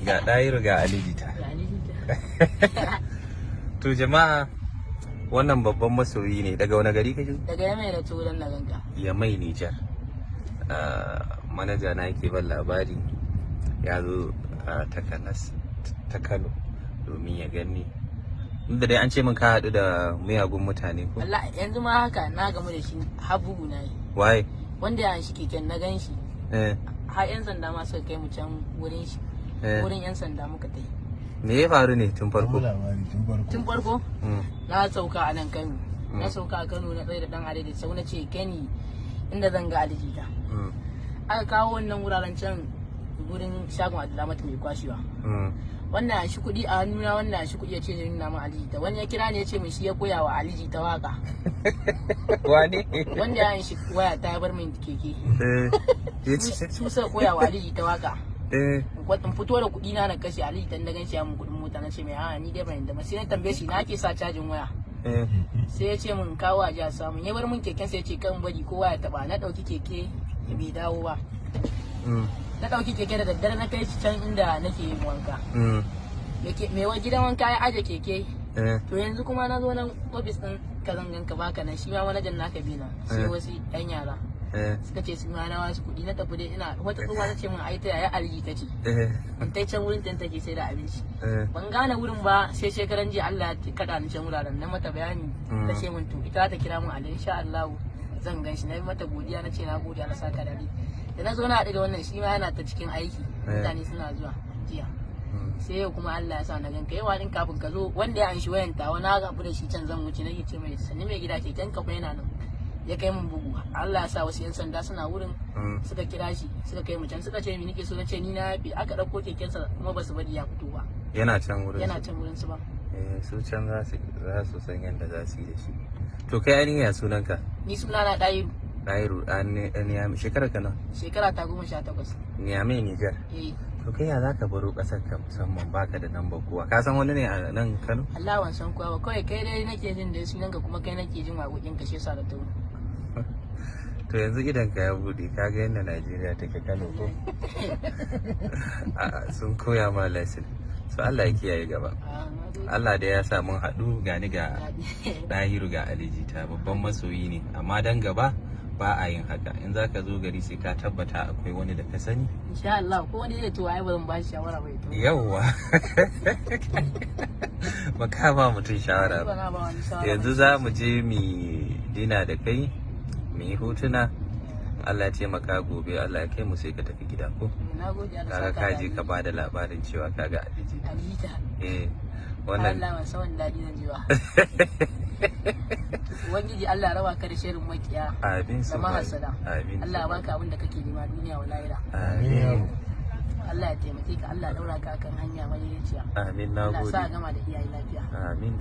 ga Dahiru ga Alijita. ga Alijita. To jama'a, wannan babban masoyi ne. Daga wani gari kake? Daga Yamai da turan na ganka. Yamai, Nijar. Manaja na yake ban labari ya zo ta Kano domin ya gani. Inda dai an ce min ka haɗu da miyagun mutane ko? Allah yanzu ma haka na gamu da shi habu na yi. Waye? Wanda ya shi keken na gan shi. Har 'yan sanda ma suka kai mu can wurin shi. Wurin 'yan sanda muka tai. Me ya faru ne tun farko? Tun farko? Na sauka a nan Kano. Na sauka a Kano na tsaye da dan adai da sau na ce Kenny inda zan ga Alijita. Aka kawo wannan wuraren can wurin shagon Abdulhamid mai kwashewa. Wannan shi kuɗi a hannuna, wannan shi kuɗi ya ce zai nuna min Alijita. Wani ya kira ne ya ce min shi ya koya wa Alijita waka. Wane? Wanda ya shi waya ta bar min keke. Su suka koya wa Alijita waka. In fito da kuɗi na kashe Alijita na gan shi ya mun kuɗin mota na ce mai a ni dai ban da sai na tambaye shi na ake sa cajin waya. Sai ya ce min kawo a ji a samu, ya bar min keken sai ya ce kan bari kowa ya taba. Na ɗauki keke bai dawo ba. Na ɗauki keke da daddare na kai shi can inda nake yin wanka. Mai gidan wanka ya aje keke. To yanzu kuma na zo nan ofis ɗin kazangan ka baka nan shi ma manajan naka bi nan sai wasu ɗan yara. Suka ce su ma na wasu kuɗi na tafi dai ina wata tsohuwa ta ce min ai ta yaya Alijita ce. In tai can wurin tan take sai da abinci. Ban gane wurin ba sai shekaran jiya Allah ya kaɗa ni can wuraren na mata bayani ta ce min to ita ta kira min Ali insha Allah zan gan shi na yi mata godiya na ce na godiya na saka dare. Da na zo na haɗu da wannan shi ma yana ta cikin aiki mutane suna zuwa jiya. Sai yau kuma Allah ya sa na ganka yawa din kafin ka zo wanda ya anshi wayan tawa na gabu da shi can zan wuce nake ce mai sanni mai gida keken ka yana nan ya kai min bugu. Allah ya sa wasu yan sanda suna wurin suka kira shi suka kai mu can suka ce mi nake so na ce ni na yafi aka dauko keken sa kuma ba su bari ya fito ba. Yana can wurin su ba. Su can za su san yadda za su yi da shi. To kai ainihin ya sunanka? Ni suna na Dahiru. Dahiru Niyami, shekara ka nawa? Shekara ta 18. Niyami, Nijar. To kai ya zaka baro kasar ka musamman baka da nan kowa? Ka san wani ne a nan Kano? Allah wan san kowa ba, kawai kai dai nake jin da sunan ka kuma kai nake jin waƙoƙin ka shi yasa da tawo. To yanzu idan ka ya bude ka ga yadda Najeriya take Kano ko? Sun koya ma lesson. So Allah ya kiyaye gaba. Allah da ya sa mun haɗu gani ga Dahiru ga Alijita babban masoyi ne amma dan gaba ba a yin haka. In za ka zo gari sai ka tabbata akwai wani da ka sani. Insha Allah ko wani zai to ai ba zan ba shi shawara ba ito. Yawwa. Ba ka ba mutum shawara ba. Yanzu za mu je mu dina da kai mu yi hotuna. Allah ya taimaka gobe Allah ya kai mu sai ka tafi gida ko? Kaga ka je ka bada labarin cewa kaga Alijita. Wannan Allah mai sawan daɗi zan ji ba. Ubangiji Allah rawa ka da shirin makiya. Amin da mahasada. Amin. Allah baka abin da kake nema duniya wa lahira. Amin. Allah ya taimake ka, Allah daura ka kan hanya madaidaiciya. Amin, nagode. Allah sa gama da iyaye lafiya. Amin.